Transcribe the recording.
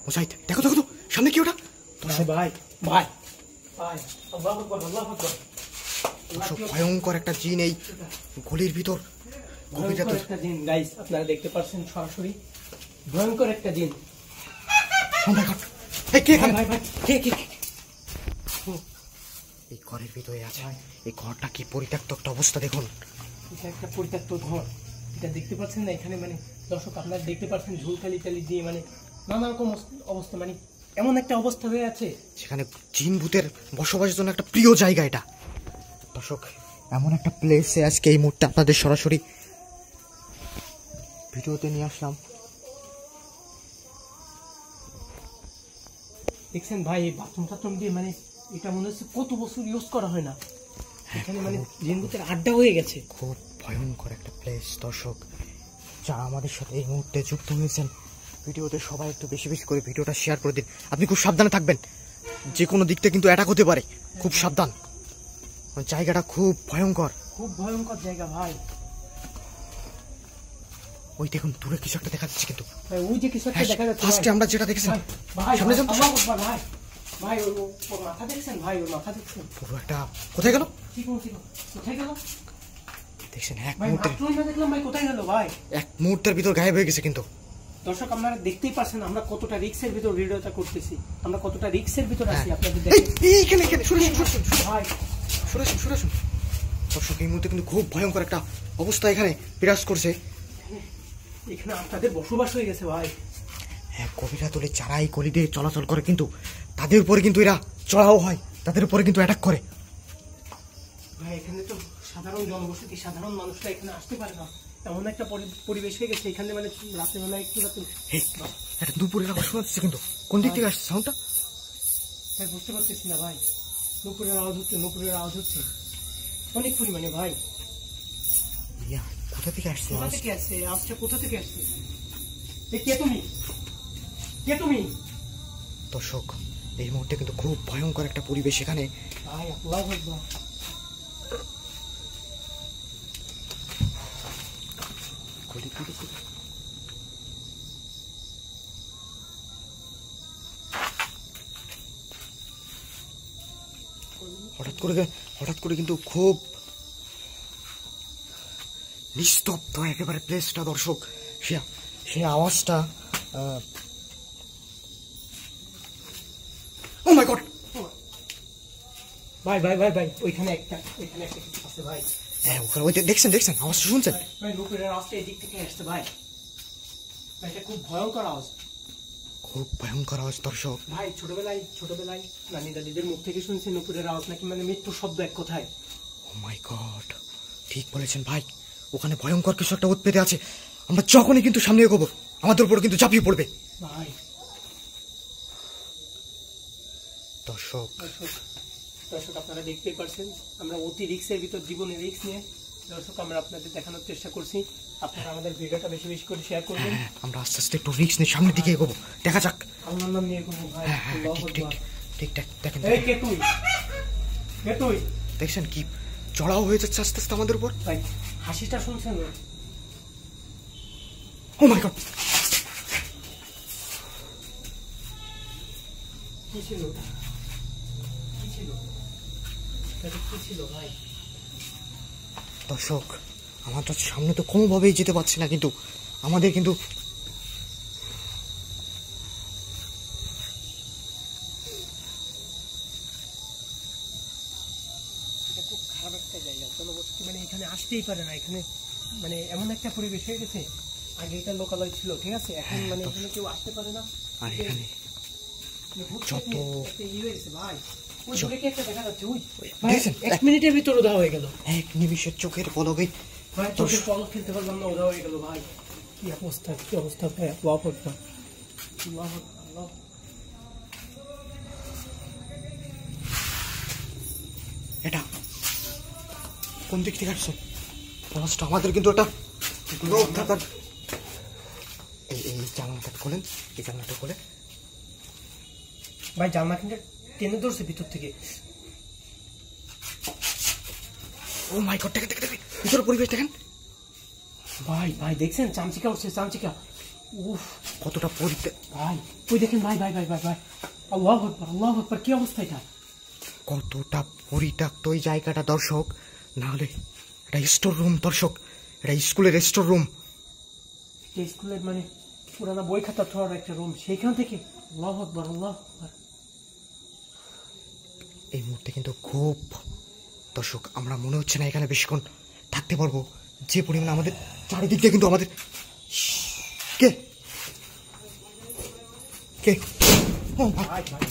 মুজাহিদ দেখো দেখো তো সামনে কি ওটা? ভাই ভাই ভাই আল্লাহু আকবার আল্লাহু আকবার। ভয়ঙ্কর একটা জিন এই গলির ভিতর। ভয়ঙ্কর একটা জিন গাইস, আপনারা দেখতে পাচ্ছেন সরাসরি ভয়ঙ্কর একটা জিন। ও মাই গড, এই কে এখানে? ভাই ভাই কে কে? এই ঘরের ভিতরে আছে। এই ঘরটা কি পরিত্যক্ত একটা অবস্থা দেখুন। এটা একটা পরিত্যক্ত ঘর, এটা দেখতে পাচ্ছেন না? এখানে মানে দর্শক আপনারা দেখতে পাচ্ছেন ঝুলকালি টালি দিয়ে মানে নানা রকম অবস্থা, মানে এমন একটা অবস্থা হয়ে আছে সেখানে জিন ভূতের বসবাসের জন্য একটা প্রিয় জায়গা এটা। দর্শক এমন একটা প্লেসে আজকে এই মুহূর্তে আপনাদের সরাসরি ভিডিওতে নিয়ে আসলাম। দেখছেন ভাই এই বাথরুম টাথরুম দিয়ে মানে এটা মনে হচ্ছে কত বছর ইউজ করা হয় না, এখানে মানে জিন ভূতের আড্ডা হয়ে গেছে। খুব ভয়ঙ্কর একটা প্লেস। দর্শক যারা আমাদের সাথে এই মুহূর্তে যুক্ত হয়েছেন ভিডিওতে সবাই একটু বেশি বেশি করে ভিডিওটা শেয়ার করে দিন। আপনি খুব সাবধানে থাকবেন, যে কোনো দিক থেকে কিন্তু অ্যাটাক হতে পারে, খুব সাবধান। জায়গাটা খুব ভয়ঙ্কর, খুব ভয়ঙ্কর জায়গা ভাই। ওই দেখুন দূরে কিছু একটা দেখা যাচ্ছে কিন্তু ভাই ওই যে কিছু একটা দেখা যাচ্ছে ফার্স্টে আমরা যেটা দেখেছি। ভাই সামনে যান আল্লাহু আকবার ভাই। ভাই ওর মাথা দেখছেন? ভাই ওর মাথা দেখছেন? পুরো একটা কোথায় গেল? ঠিক কোথায় গেল দেখছেন এক ভাই? মুহূর্তে মাত্রই না দেখলাম ভাই, কোথায় গেল ভাই? এক মুহূর্তের ভিতর গায়েব হয়ে গেছে কিন্তু। দর্শক আপনারা দেখতেই পাচ্ছেন আমরা কতটা রিস্কের ভিতর ভিডিওটা করতেছি, আমরা কতটা রিস্কের ভিতর আছি আপনাদের দেখেন। এইখানে এখানে সরে ভাই সরে আসুন। দর্শক এই মুহূর্তে কিন্তু খুব ভয়ঙ্কর একটা অবস্থা এখানে বিরাজ করছে। এখানে আপনাদের বসবাস হয়ে গেছে ভাই। হ্যাঁ, কবিরা তোলে যারা এই গলি দিয়ে চলাচল করে কিন্তু তাদের উপরে কিন্তু এরা চড়াও হয়, তাদের উপরে কিন্তু অ্যাটাক করে। ভাই এখানে তো সাধারণ জনবসতি, সাধারণ মানুষরা এখানে আসতে পারে না, এমন একটা পরিবেশ হয়ে গেছে এখানে। মানে রাতের বেলা একটু একটা দুপুরের আওয়াজ শোনা যাচ্ছে কিন্তু কোন দিক থেকে আসছে সাউন্ডটা? ভাই বুঝতে পারতেছি না ভাই। নুপুরের আওয়াজ হচ্ছে অনেক পরিমাণে ভাই। কোথা থেকে আসছে? কোথা থেকে আসছে আওয়াজটা? কোথা থেকে আসছে? কে তুমি? দর্শক এই মুহূর্তে কিন্তু খুব ভয়ঙ্কর একটা পরিবেশ এখানে। ভাই আল্লাহু আকবার। হঠাৎ করে কিন্তু খুব নিস্তব্ধ একেবারে প্লেসটা। দর্শক সে আওয়াজটা, ও মাই গড ভাই ওইখানে একটা কিছু আছে ভাই। হ্যাঁ ওখানে ওই দেখছেন আওয়াজটা শুনছেন? ভাই নুপুরের আওয়াজটা এদিক থেকে আসছে ভাই। এটা খুব ভয়ঙ্কর আওয়াজ, খুব ভয়ঙ্কর আওয়াজ। দর্শক ভাই ছোটবেলায় নানি দাদিদের মুখ থেকে শুনছি নুপুরের আওয়াজ নাকি মানে মৃত্যুর শব্দ এক কথায়। ও মাই গড, ঠিক বলেছেন ভাই। ওখানে ভয়ঙ্কর কিছু একটা উৎপেতে আছে। আমরা যখনই কিন্তু সামনে এগোবো আমাদের উপর কিন্তু ঝাঁপিয়ে পড়বে ভাই। দর্শক আপনারা দেখতেই পারছেন আমরা অতি রিস্কের ভিতর, জীবনের রিস্ক নিয়ে দর্শক আমরা আপনাদের দেখানোর চেষ্টা করছি। আপনারা আমাদের ভিডিওটা বেশি বেশি করে শেয়ার করবেন। আমরা আস্তে আস্তে একটু রিস্ক নিয়ে সামনের দিকে এগোবো, দেখা যাক। আল্লাহর নাম নিয়ে এগোবো ভাই। ঠিক দেখেন। এই কে তুই? দেখছেন কি চড়াও হয়ে যাচ্ছে আস্তে আস্তে আমাদের উপর। ভাই হাসিটা শুনছেন? ও মাই গড, কি ছিল ভাই? দর্শক আমরা সামনে তো কোনোভাবেই যেতে পারছি না, কিন্তু আমাদের কিন্তু খুব খারাপ একটা জায়গা, জনবসতি মানে এখানে আসতেই পারে না। এখানে মানে এমন একটা পরিবেশ হয়ে গেছে, আগে এটা লোকালয় ছিল, ঠিক আছে, এখন মানে এখানে কেউ আসতে পারে না। আর এখানে যত ভাই ওই দূরে কি একটা দেখা যাচ্ছে? এক মিনিটের ভিতর উদা হয়ে গেল, এক নিমিষের চোখের পলকে। ভাই চোখের পলক খেলতে পারলাম না, উদা হয়ে গেল ভাই। কি অবস্থা ভাই। এটা কোন দিক থেকে আসছে আওয়াজটা? আমাদের কিন্তু এটা লোক থাকার। এই জানলাটা খোলেন, এই জানলাটা খোলে ভাই। জানলা কিন্তু টেনে ধরছে ভিতর থেকে। ও মাই গড, দেখেন ভিতরে পরিবেশ দেখেন ভাই দেখছেন? চামচিকা উঠছে, চামচিকা। উফ কতটা ভাই ওই দেখেন ভাই ভাই ভাই ভাই ভাই আল্লাহু আকবার আল্লাহু আকবার, কি অবস্থা এটা? কতটা পরিত্যক্ত ওই জায়গাটা দর্শক। না হলে এটা স্টোর রুম দর্শক, এটা স্কুলের স্টোর রুম। এই স্কুলের মানে পুরানা বই খাতা থোয়ার একটা রুম, সেইখান থেকে আল্লাহু আকবার আল্লাহু আকবার। এই মুহূর্তে কিন্তু খুব দর্শক, আমরা মনে হচ্ছে না এখানে বেশিক্ষণ থাকতে পারবো, যে পরিমাণে আমাদের চারিদিক দিয়ে কিন্তু আমাদের কে কে ভাই ভাই